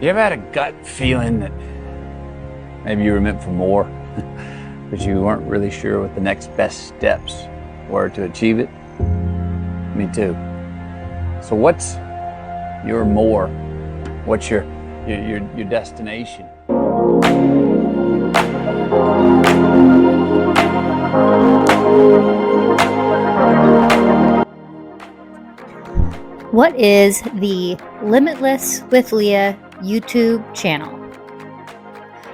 You ever had a gut feeling that maybe you were meant for more, but you weren't really sure what the next best steps were to achieve it? Me too. So what's your more? What's your destination? What is the Limitless with Leah YouTube channel?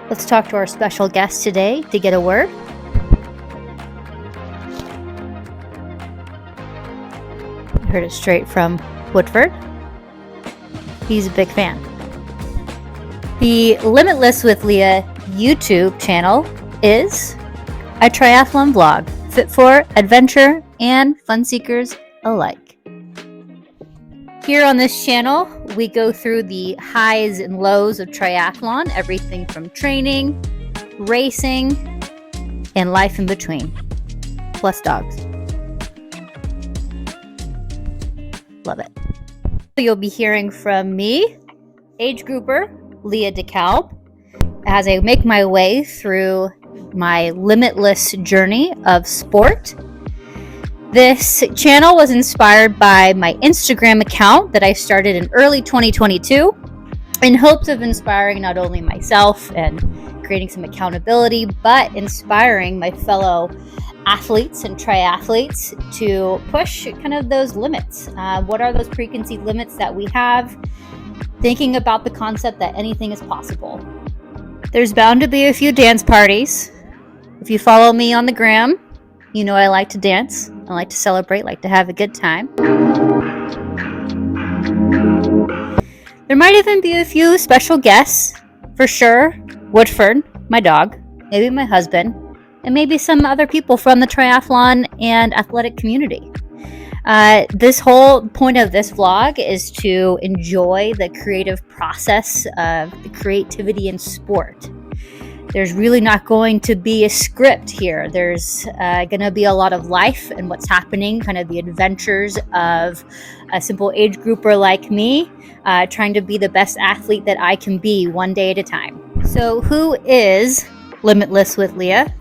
Let's talk to our special guest today to get a word. I heard it straight from Woodford. He's a big fan. The Limitless with Leah YouTube channel is a triathlon vlog fit for adventure and fun seekers alike. Here on this channel, we go through the highs and lows of triathlon, everything from training, racing, and life in between, plus dogs. Love it. You'll be hearing from me, age grouper Leah DeKalb, as I make my way through my limitless journey of sport. This channel was inspired by my Instagram account that I started in early 2022 in hopes of inspiring not only myself and creating some accountability, but inspiring my fellow athletes and triathletes to push kind of those limits. What are those preconceived limits that we have? Thinking about the concept that anything is possible. There's bound to be a few dance parties. If you follow me on the gram, you know I like to dance. I like to celebrate, like to have a good time. There might even be a few special guests, for sure. Woodford, my dog, maybe my husband, and maybe some other people from the triathlon and athletic community. This whole point of this vlog is to enjoy the creative process of the creativity in sport. There's really not going to be a script here. There's going to be a lot of life and what's happening, kind of the adventures of a simple age grouper like me, trying to be the best athlete that I can be one day at a time. So who is Limitless with Leah?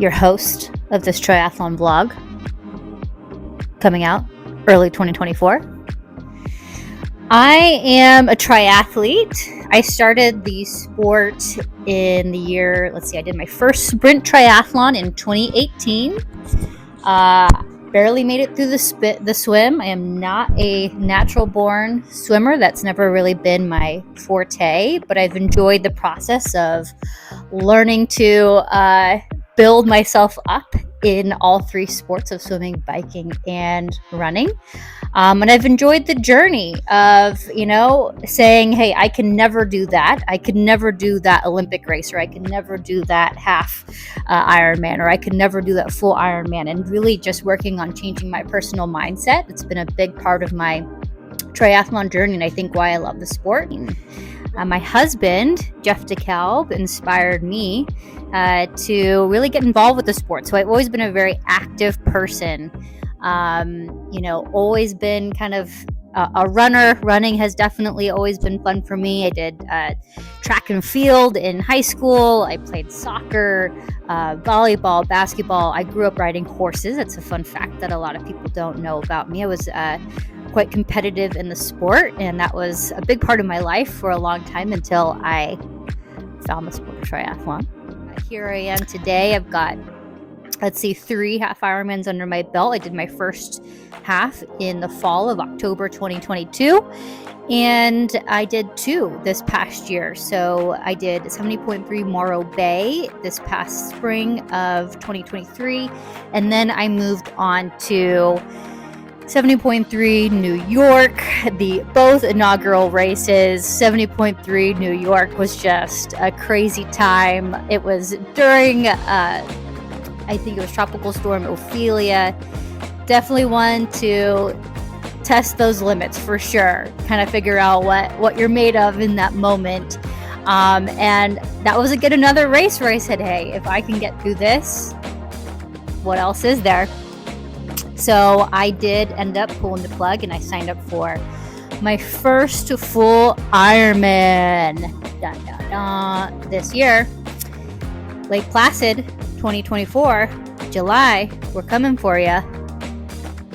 Your host of this triathlon vlog, coming out early 2024. I am a triathlete. I started the sport in the year, I did my first sprint triathlon in 2018. Barely made it through the swim. I am not a natural born swimmer. That's never really been my forte, but I've enjoyed the process of learning to build myself up in all three sports of swimming, biking, and running. And I've enjoyed the journey of, saying, hey, I can never do that. I could never do that Olympic race, or I can never do that half Ironman, or I could never do that full Ironman, and really just working on changing my personal mindset. It's been a big part of my triathlon journey, and I think why I love the sport. My husband, Jeff DeKalb, inspired me to really get involved with the sport. So I've always been a very active person, always been kind of a runner. Running has definitely always been fun for me. I did track and field in high school. I played soccer, volleyball, basketball. I grew up riding horses. That's a fun fact that a lot of people don't know about me. I was quite competitive in the sport, and that was a big part of my life for a long time until I found the sport of triathlon. Here I am today. I've got 3 half Ironmans under my belt. I did my first half in the fall of October 2022, and I did 2 this past year. So I did 70.3 Morro Bay this past spring of 2023, and then I moved on to 70.3 New York, both inaugural races. 70.3 New York was just a crazy time. It was during, I think it was Tropical Storm Ophelia. Definitely one to test those limits for sure. Kind of figure out what you're made of in that moment. And that was another race where I said, hey, if I can get through this, what else is there? So I did end up pulling the plug, and I signed up for my first full Ironman this year. Lake Placid 2024, July, we're coming for you.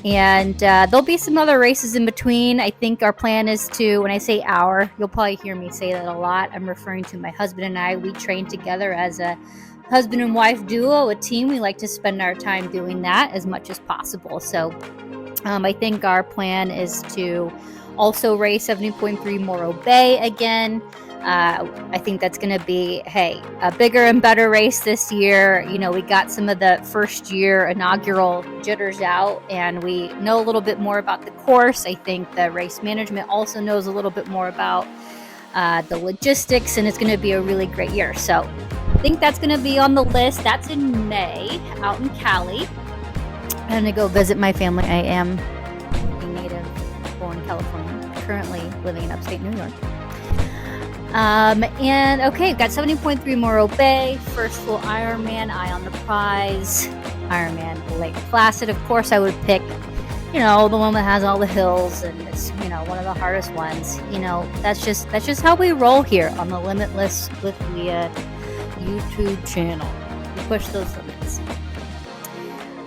And there'll be some other races in between. I think our plan is to, when I say our, you'll probably hear me say that a lot. I'm referring to my husband and I. We train together as a husband and wife duo, a team. We like to spend our time doing that as much as possible. So I think our plan is to also race 70.3 Morro Bay again. I think that's going to be, a bigger and better race this year. You know, we got some of the first year inaugural jitters out, and we know a little bit more about the course. I think the race management also knows a little bit more about the logistics, and it's going to be a really great year. So I think that's going to be on the list. That's in May out in Cali. I'm going to go visit my family. I am a native born California, currently living in upstate New York. And okay, got 70.3 Morro Bay, first full Ironman, eye on the prize. Ironman Lake Placid, of course I would pick, the one that has all the hills, and it's, one of the hardest ones. That's just how we roll here on the Limitless with Leah YouTube channel. We push those limits.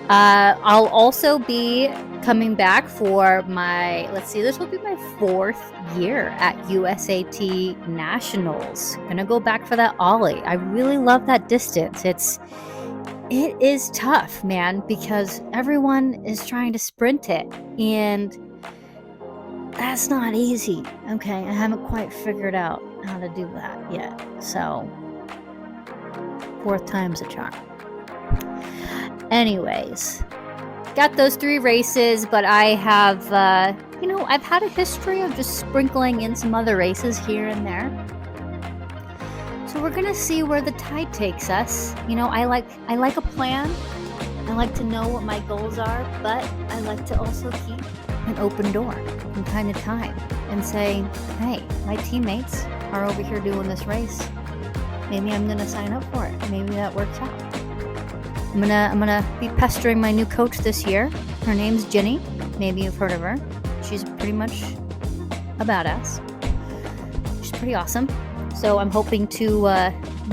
I'll also be coming back for this will be my 4th year at USAT Nationals. Gonna go back for that Ollie. I really love that distance. It is tough, man, because everyone is trying to sprint it, and that's not easy. Okay, I haven't quite figured out how to do that yet. So, 4th time's a charm. Anyways, got those 3 races, but I have, I've had a history of just sprinkling in some other races here and there. So we're gonna see where the tide takes us. I like a plan. I like to know what my goals are, but I like to also keep an open door from time to time and say, hey, my teammates are over here doing this race. Maybe I'm gonna sign up for it. Maybe that works out. I'm gonna be pestering my new coach this year. Her name's Jenny. Maybe you've heard of her. She's pretty much a badass. She's pretty awesome. So I'm hoping to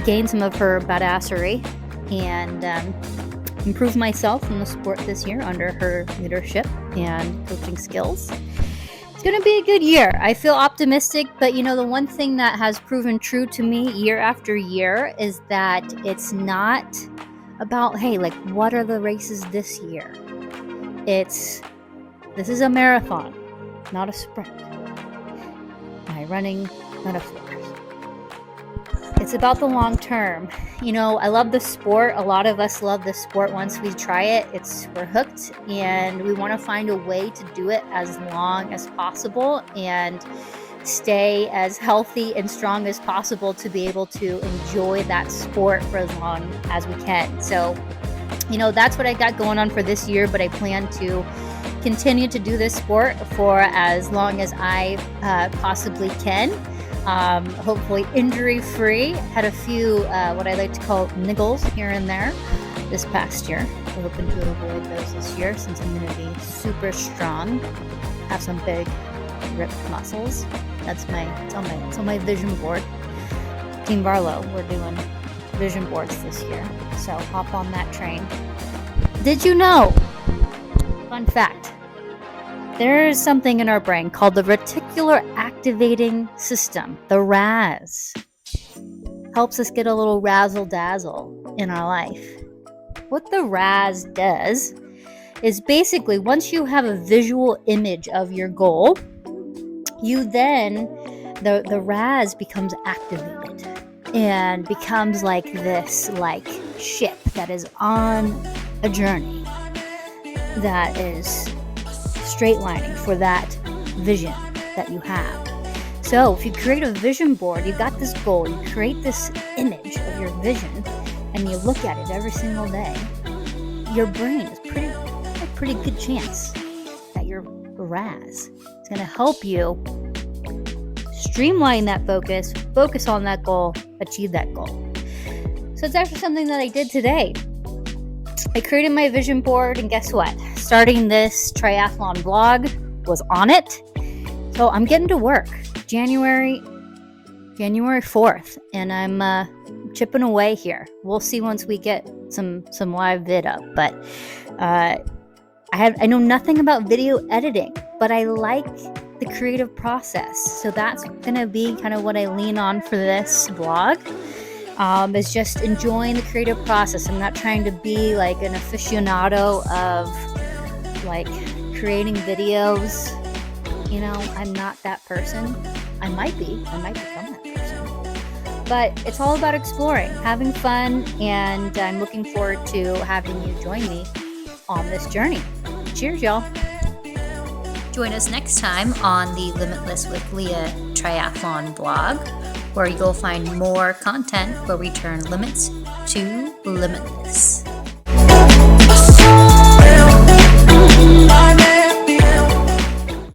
gain some of her badassery and improve myself in the sport this year under her leadership and coaching skills. It's going to be a good year. I feel optimistic, but the one thing that has proven true to me year after year is that it's not about, what are the races this year? This is a marathon, not a sprint. My running metaphors. It's about the long term. I love the sport. A lot of us love the sport. Once we try it, we're hooked, and we want to find a way to do it as long as possible and stay as healthy and strong as possible to be able to enjoy that sport for as long as we can. So, that's what I got going on for this year, but I plan to continue to do this sport for as long as I possibly can. Hopefully injury-free. Had a few, what I like to call niggles here and there this past year. I'm hoping to avoid those this year since I'm going to be super strong. Have some big ripped muscles. It's on my vision board. Team Barlow, we're doing vision boards this year. So hop on that train. Did you know? Fun fact. There's something in our brain called the reticular activating system, the RAS. Helps us get a little razzle-dazzle in our life. What the RAS does is basically once you have a visual image of your goal, you then, the RAS becomes activated and becomes like this ship that is on a journey that is straight lining for that vision that you have. So if you create a vision board, you got this goal, you create this image of your vision, and you look at it every single day, your brain is pretty good chance that your RAS is going to help you streamline that focus on that goal, achieve that goal. So it's actually something that I did today. I created my vision board, and guess what? Starting this triathlon vlog was on it. So I'm getting to work January 4th, and I'm chipping away here. We'll see once we get some live vid up, but I know nothing about video editing, but I like the creative process. So that's gonna be kind of what I lean on for this vlog, is just enjoying the creative process. I'm not trying to be like an aficionado of like creating videos. You know, I'm not that person. I might become that person. But it's all about exploring, having fun, and I'm looking forward to having you join me on this journey. Cheers, y'all. Join us next time on the Limitless with Leah Triathlon blog, where you'll find more content where we turn limits to limitless.